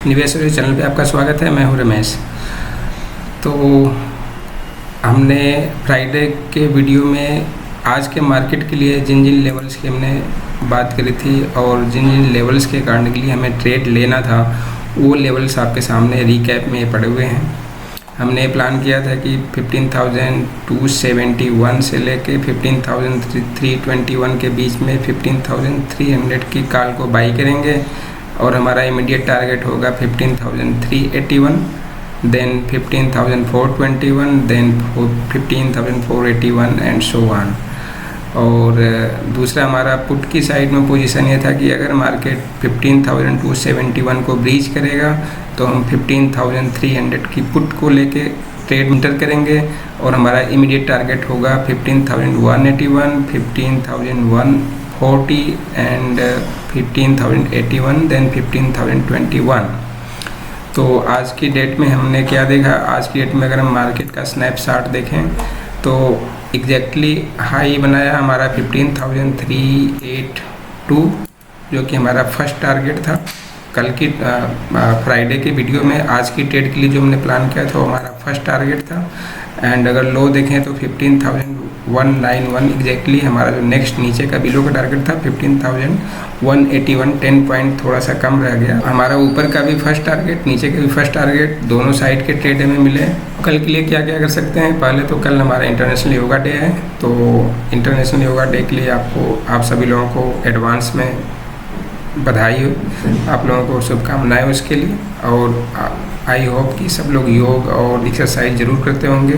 निवेश चैनल पे आपका स्वागत है। मैं हूं रमेश। तो हमने फ्राइडे के वीडियो में आज के मार्केट के लिए जिन जिन लेवल्स की हमने बात करी थी और जिन जिन लेवल्स के कारण के लिए हमें ट्रेड लेना था वो लेवल्स आपके सामने रिकैप में पड़े हुए हैं। हमने प्लान किया था कि 15,271 से लेके 15,321 के बीच में 15,300 की कॉल को बाई करेंगे और हमारा इमीडिएट टारगेट होगा 15,381, then 15,421, then 15,481 and so on. और दूसरा हमारा पुट की साइड में पोजीशन ये था कि अगर मार्केट 15,271 को ब्रीच करेगा तो हम 15,300 की पुट को लेके ट्रेड इंटर करेंगे और हमारा इमीडिएट टारगेट होगा 15,181, 15,140 एंड 15,081, देन 15,021। तो आज की डेट में हमने क्या देखा, आज की डेट में अगर हम मार्केट का स्नैपशॉट देखें तो एग्जैक्टली हाई बनाया हमारा 15,382 जो कि हमारा फर्स्ट टारगेट था। कल की फ्राइडे के वीडियो में आज की ट्रेड के लिए जो हमने प्लान किया था वो हमारा फर्स्ट टारगेट था। एंड अगर लो देखें तो 15,191 एग्जैक्टली हमारा जो नेक्स्ट नीचे का बिलो का टारगेट था 15,181, 10 पॉइंट थोड़ा सा कम रह गया। हमारा ऊपर का भी फर्स्ट टारगेट, नीचे का भी फर्स्ट टारगेट, दोनों साइड के ट्रेड हमें मिले। कल के लिए क्या क्या कर सकते हैं, पहले तो कल हमारा इंटरनेशनल योगा डे है। तो इंटरनेशनल योगा डे के लिए आप सभी लोगों को एडवांस में बधाई हो, आप लोगों को शुभकामनाएं उसके लिए। और आई होप कि सब लोग योग और एक्सरसाइज ज़रूर करते होंगे।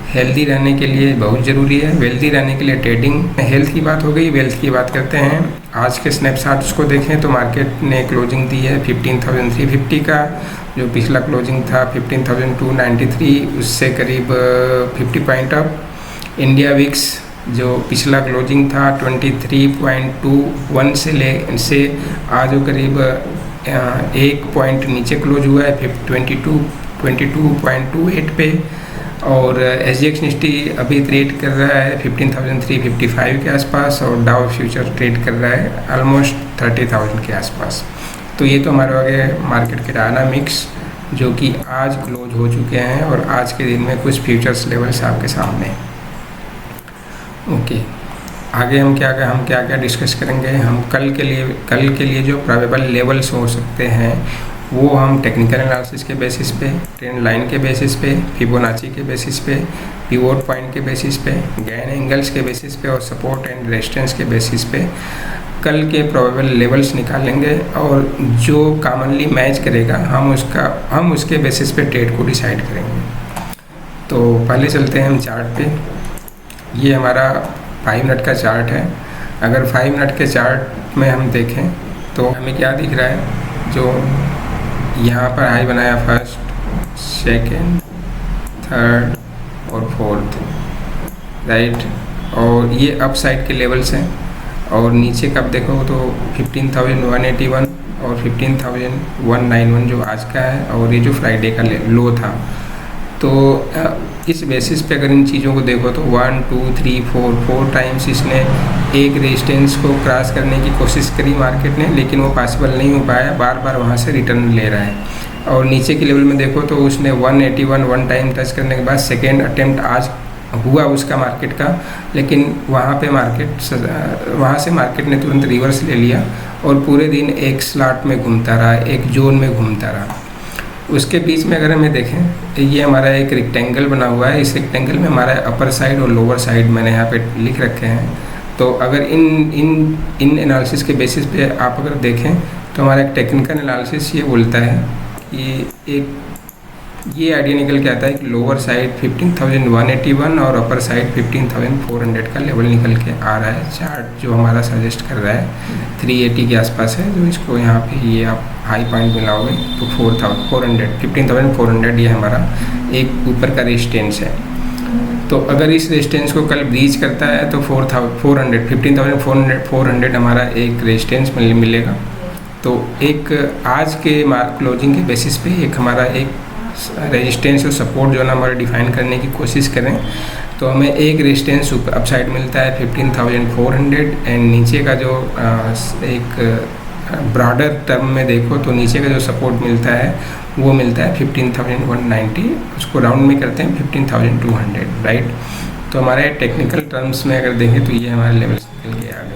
हेल्दी रहने के लिए बहुत ज़रूरी है, वेल्दी रहने के लिए ट्रेडिंग। हेल्थ की बात हो गई, वेल्थ की बात करते हैं। आज के स्नैपशॉट्स को देखें तो मार्केट ने क्लोजिंग दी है 15,350 का, जो पिछला क्लोजिंग था 15,293, उससे करीब 50 पॉइंट अप। इंडिया विक्स जो पिछला क्लोजिंग था 23.21 से आज वो करीब 1 पॉइंट नीचे क्लोज हुआ है 22.28 पे। और SGX निफ्टी अभी ट्रेड कर रहा है 15,355 के आसपास और डाउ फ्यूचर ट्रेड कर रहा है ऑलमोस्ट 30,000 के आसपास। तो ये तो हमारे आगे मार्केट के डायनामिक्स जो कि आज क्लोज हो चुके हैं और आज के दिन में कुछ फ्यूचर्स लेवल्स आपके सामने। ओके, आगे हम क्या क्या डिस्कस करेंगे। हम कल के लिए जो प्रोबेबल लेवल्स हो सकते हैं वो हम टेक्निकल एनालिसिस के बेसिस पे, ट्रेंड लाइन के बेसिस पे, फिबोनाची के बेसिस पे, पिवोट पॉइंट के बेसिस पे, गैन एंगल्स के बेसिस पे और सपोर्ट एंड रेजिस्टेंस के बेसिस पे कल के प्रोबेबल लेवल्स निकालेंगे और जो कॉमनली मैच करेगा हम उसके बेसिस पे ट्रेड को डिसाइड करेंगे। तो पहले चलते हैं हम चार्ट पे। ये हमारा 5 मिनट का चार्ट है। अगर 5 मिनट के चार्ट में हम देखें तो हमें क्या दिख रहा है, जो यहाँ पर हाई बनाया फर्स्ट, सेकंड, थर्ड और फोर्थ, राइट। और ये अप साइड के लेवल्स हैं। और नीचे कब देखो तो 15,181 और 15,191 जो आज का है और ये जो फ्राइडे का लो था। तो इस बेसिस पे अगर इन चीज़ों को देखो तो 1 2 3 4 टाइम्स इसने एक रेजिस्टेंस को क्रॉस करने की कोशिश करी मार्केट ने, लेकिन वो पॉसिबल नहीं हो पाया, बार बार वहाँ से रिटर्न ले रहा है। और नीचे के लेवल में देखो तो उसने 181 1 टाइम टच करने के बाद सेकेंड अटेम्प्ट आज हुआ उसका मार्केट का, लेकिन वहाँ से मार्केट ने तुरंत रिवर्स ले लिया और पूरे दिन एक स्लॉट में घूमता रहा, एक जोन में घूमता रहा। उसके बीच में अगर हमें देखें, ये हमारा एक रेक्टेंगल बना हुआ है। इस रेक्टेंगल में हमारा अपर साइड और लोअर साइड मैंने यहाँ पे लिख रखे हैं। तो अगर इन एनालिसिस के बेसिस पे आप अगर देखें तो हमारा एक टेक्निकल एनालिसिस ये बोलता है कि ये आइडिया निकल के आता है कि लोअर साइड 15,181 और अपर साइड 15,400 का लेवल निकल के आ रहा है। चार्ट जो हमारा सजेस्ट कर रहा है 380 के आसपास है, जो इसको यहाँ पे ये आप हाई पॉइंट मिलाओगे तो 15,400 ये हमारा एक ऊपर का रेजिस्टेंस है। तो अगर इस रेजिस्टेंस को कल ब्रीच करता है तो 15,400 हमारा एक रेजिस्टेंस मिलेगा। तो एक आज के क्लोजिंग के बेसिस पे एक हमारा एक रेजिस्टेंस और सपोर्ट जो ना हमारा डिफाइन करने की कोशिश करें तो हमें एक रेजिस्टेंस अपसाइड मिलता है 15,400 एंड नीचे का जो एक ब्रॉडर टर्म में देखो तो नीचे का जो सपोर्ट मिलता है वो मिलता है 15,190, उसको राउंड में करते हैं 15,200, राइट। तो हमारे टेक्निकल टर्म्स में अगर देखें तो ये हमारे लेवल्स निकल के आ गए।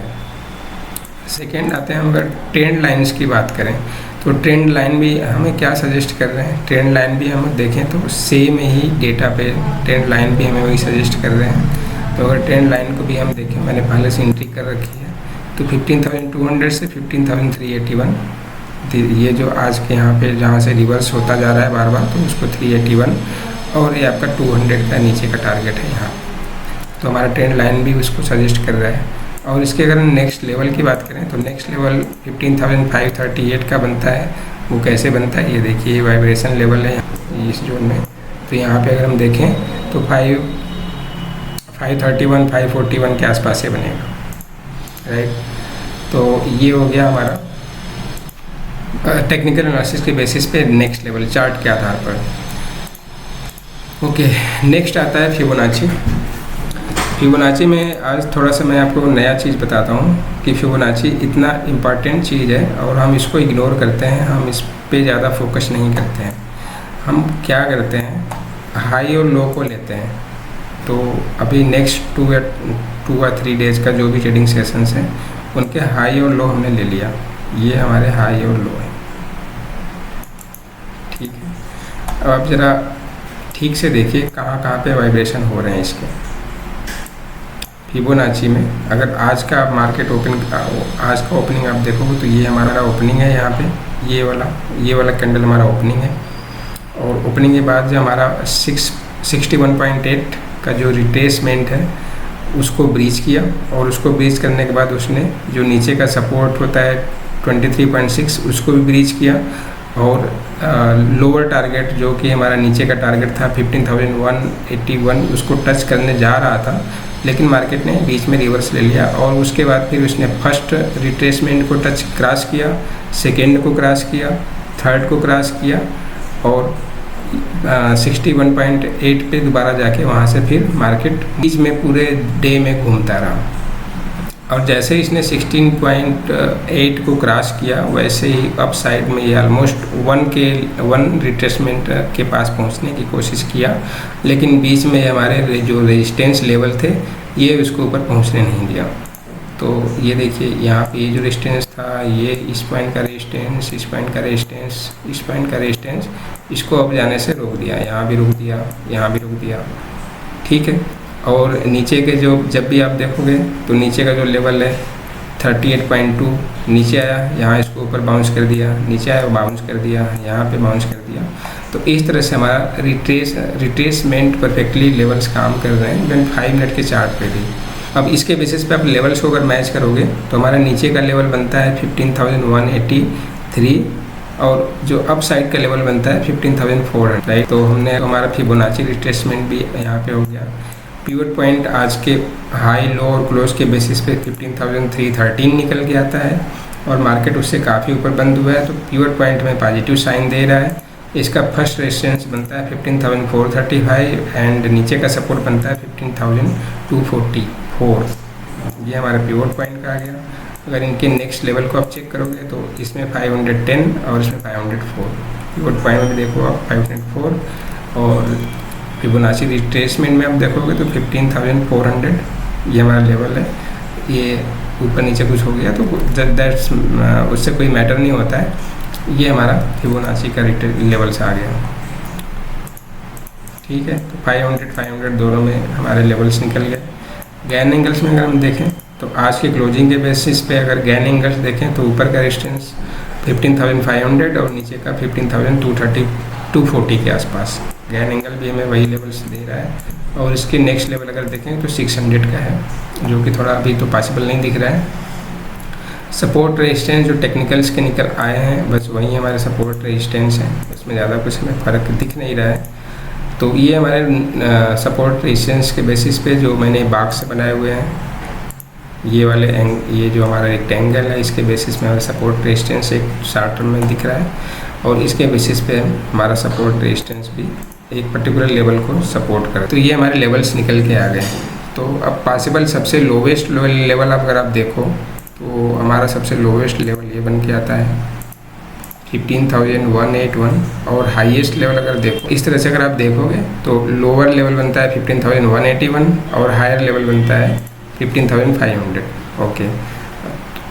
सेकेंड आते हैं हम अगर ट्रेंड लाइन्स की बात करें तो ट्रेंड लाइन भी हमें क्या सजेस्ट कर रहे हैं, ट्रेंड लाइन भी हम देखें तो सेम ही डेटा पे ट्रेंड लाइन भी हमें वही सजेस्ट कर रहे हैं। तो अगर ट्रेंड लाइन को भी हम देखें, मैंने पहले से एंट्री कर रखी है, तो 15,200 से 15,381, ये जो आज के यहाँ पे जहाँ से रिवर्स होता जा रहा है बार बार, तो उसको 381 और ये आपका 200 का नीचे का टारगेट है यहाँ। तो हमारा ट्रेंड लाइन भी उसको सजेस्ट कर रहा है। और इसके अगर नेक्स्ट लेवल की बात करें तो नेक्स्ट लेवल 15,538 का बनता है। वो कैसे बनता है ये देखिए, वाइब्रेशन लेवल है इस जोन में। तो यहाँ पे अगर हम देखें तो 531 541 के आसपास से बनेगा, राइट। तो ये हो गया हमारा टेक्निकल एनालिसिस के बेसिस पे नेक्स्ट लेवल चार्ट के आधार पर। ओके, नेक्स्ट आता है फिबोनाची। फिबोनाची में आज थोड़ा सा मैं आपको नया चीज़ बताता हूँ कि फिबोनाची इतना इम्पॉर्टेंट चीज़ है और हम इसको इग्नोर करते हैं, हम इस पे ज़्यादा फोकस नहीं करते हैं। हम क्या करते हैं, हाई और लो को लेते हैं। तो अभी नेक्स्ट 2 या 3 डेज़ का जो भी ट्रेडिंग सेशंस हैं उनके हाई और लो हमने ले लिया, ये हमारे हाई और लो है, ठीक है। अब आप ज़रा ठीक से देखिए कहाँ कहाँ पे वाइब्रेशन हो रहे हैं इसके फिबोनाची में। अगर आज का मार्केट आज का ओपनिंग आप देखोगे तो ये हमारा ओपनिंग है, यहाँ पे ये वाला कैंडल हमारा ओपनिंग है। और ओपनिंग के बाद जो हमारा 61.8 का जो रिट्रेसमेंट है उसको ब्रीच किया, और उसको ब्रीच करने के बाद उसने जो नीचे का सपोर्ट होता है 23.6 उसको भी ब्रीच किया। और लोअर टारगेट जो कि हमारा नीचे का टारगेट था 15,181 उसको टच करने जा रहा था, लेकिन मार्केट ने बीच में रिवर्स ले लिया। और उसके बाद फिर उसने फर्स्ट रिट्रेसमेंट को टच क्रॉस किया, सेकेंड को क्रॉस किया, थर्ड को क्रॉस किया और 61.8 पे दोबारा जाके वहाँ से फिर मार्केट बीच में पूरे डे में घूमता रहा। और जैसे इसने 16.8 को क्रॉस किया वैसे ही अप साइड में ये ऑलमोस्ट 1 रिट्रेसमेंट के पास पहुंचने की कोशिश किया, लेकिन बीच में हमारे जो रेजिस्टेंस लेवल थे ये उसको ऊपर पहुंचने नहीं दिया। तो ये देखिए यहाँ पे ये जो रेजिस्टेंस था, ये इस पॉइंट का रेजिस्टेंस, इस पॉइंट का रेजिस्टेंस, इस पॉइंट का रेजिस्टेंस, इसको अब जाने से रोक दिया, यहाँ भी रोक दिया, यहाँ भी रोक दिया, ठीक है। और नीचे के जो जब भी आप देखोगे तो नीचे का जो लेवल है 38.2 नीचे आया, यहाँ इसको ऊपर बाउंस कर दिया, नीचे आया बाउंस कर दिया, यहाँ पे बाउंस कर दिया। तो इस तरह से हमारा रिट्रेसमेंट परफेक्टली लेवल्स काम कर रहे हैं इवन 5 मिनट के चार्ट पे भी। अब इसके बेसिस पे आप लेवल्स को अगर मैच करोगे तो हमारा नीचे का लेवल बनता है 15,183 और जो अप साइड का लेवल बनता है 15,400, राइट। तो हमने हमारा फिबोनाची रिट्रेसमेंट भी यहाँ पे हो गया। पिवट पॉइंट आज के हाई लो और क्लोज के बेसिस पे 15,313 निकल के आता है और मार्केट उससे काफ़ी ऊपर बंद हुआ है। तो पिवट पॉइंट में पॉजिटिव साइन दे रहा है। इसका फर्स्ट रेजिस्टेंस बनता है 15,435 एंड नीचे का सपोर्ट बनता है 15,244। ये हमारा पिवट पॉइंट का आ गया। अगर इनके नेक्स्ट लेवल को आप चेक करोगे तो इसमें 510 और इसमें 504, पिवट पॉइंट में देखो आप 504 और फिबोनाची रिट्रेसमेंट में आप देखोगे तो 15,400 ये हमारा लेवल है। ये ऊपर नीचे कुछ हो गया तो दैट्स उससे कोई मैटर नहीं होता है। ये हमारा फिबोनाची का लेवल्स आ गया, ठीक है। तो 500 दोनों में हमारे लेवल्स निकल गए। गैन एंगल्स में अगर हम देखें तो आज के क्लोजिंग के बेसिस पे अगर गैन एंगल्स देखें तो ऊपर का रेजिस्टेंस 15,500 और नीचे का 15,240 के आसपास। गैन एंगल भी हमें वही लेवल्स दे रहा है। और इसके नेक्स्ट लेवल अगर देखें तो 600 का है, जो कि थोड़ा अभी तो पॉसिबल नहीं दिख रहा है। सपोर्ट रेजिस्टेंस जो टेक्निकल्स के निकल आए हैं बस वही हमारे सपोर्ट रेजिस्टेंस हैं, इसमें ज़्यादा कुछ हमें फ़र्क दिख नहीं रहा है। तो ये हमारे सपोर्ट रेजिस्टेंस के बेसिस पे जो मैंने बॉक्स बनाए हुए हैं, ये जो हमारा रेक्टेंगल है इसके बेसिस में हमारा सपोर्ट रेजिस्टेंस एक शॉर्ट टर्म में दिख रहा है और इसके बेसिस पे हमारा सपोर्ट रेजिस्टेंस भी एक पर्टिकुलर लेवल को सपोर्ट करे। तो ये हमारे लेवल्स निकल के आ गए। तो अब पॉसिबल सबसे लोवेस्ट लेवल अगर आप देखो तो हमारा सबसे लोवेस्ट लेवल ये बन के आता है 15,181 और हाईएस्ट लेवल अगर देखो इस तरह से अगर आप देखोगे तो लोअर लेवल बनता है 15,181 और हायर लेवल बनता है 15,500। ओके,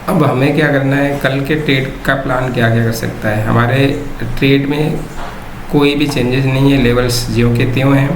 अब हमें क्या करना है, कल के ट्रेड का प्लान क्या क्या कर सकता है। हमारे ट्रेड में कोई भी चेंजेस नहीं है, लेवल्स ज्यों के त्यों हैं,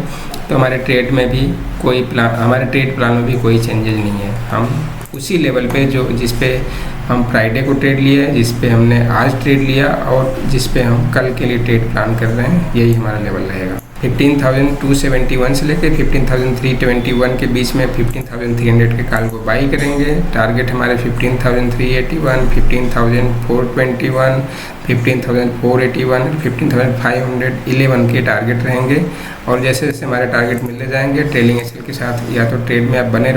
तो हमारे ट्रेड में भी कोई प्लान, हमारे ट्रेड प्लान में भी कोई चेंजेस नहीं है। हम उसी लेवल पे जो जिस पे हम फ्राइडे को ट्रेड लिए, जिस पे हमने आज ट्रेड लिया और जिस पे हम कल के लिए ट्रेड प्लान कर रहे हैं, यही हमारा लेवल रहेगा। 15,271 से लेकर 15,321 के बीच में 15,300 के कॉल को बाई करेंगे। टारगेट हमारे 15,381, 15,421, 15,481, 15,511 के टारगेट रहेंगे। और जैसे जैसे हमारे टारगेट मिलते जाएंगे, ट्रेलिंग एसएल के साथ या तो ट्रेड में आप बने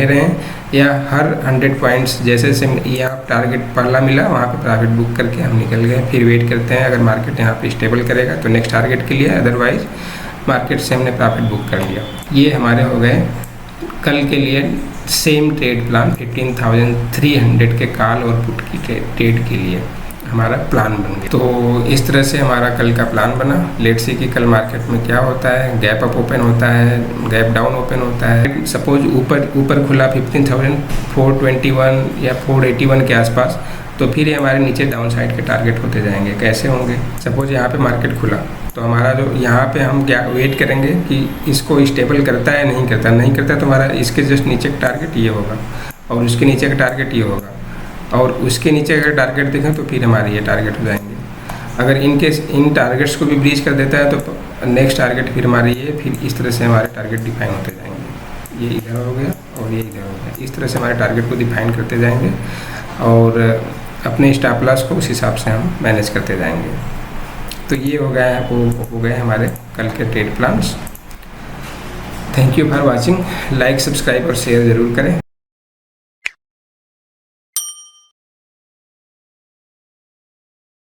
रहें या हर 100 पॉइंट्स जैसे जैसे ये आप टारगेट पहला मिला वहाँ पे प्रॉफिट बुक करके हम निकल गए। फिर वेट करते हैं, अगर मार्केट यहाँ पे स्टेबल करेगा तो नेक्स्ट टारगेट के लिए, अदरवाइज मार्केट से हमने प्रॉफिट बुक कर लिया। ये हमारे हो गए कल के लिए सेम ट्रेड प्लान 15,300 के कॉल और पुट की ट्रेड के लिए हमारा प्लान बन गया। तो इस तरह से हमारा कल का प्लान बना। लेट्स सी कि कल मार्केट में क्या होता है, गैप अप ओपन होता है, गैप डाउन ओपन होता है। सपोज ऊपर खुला 15,421 या 481 के आसपास, तो फिर ये हमारे नीचे डाउन साइड के टारगेट होते जाएंगे। कैसे होंगे, सपोज यहाँ पे मार्केट खुला तो हमारा जो यहाँ पे हम क्या वेट करेंगे कि इसको स्टेबल करता है नहीं करता तो हमारा इसके जस्ट नीचे का टारगेट ये होगा और उसके नीचे का टारगेट ये होगा और उसके नीचे अगर टारगेट देखें तो फिर हमारे ये टारगेट हो जाएंगे। अगर इन टारगेट्स को भी ब्रीच कर देता है तो नेक्स्ट टारगेट फिर हमारे ये, फिर इस तरह से हमारे टारगेट डिफाइन होते जाएंगे। ये इधर हो गया और ये इधर हो गया, इस तरह से हमारे टारगेट को डिफाइन करते जाएंगे और अपने स्टॉप लॉस को उस हिसाब से हम मैनेज करते जाएंगे। तो ये हो गए हमारे कल के trade plans. Thank you for watching. Like, subscribe और शेयर ज़रूर करें।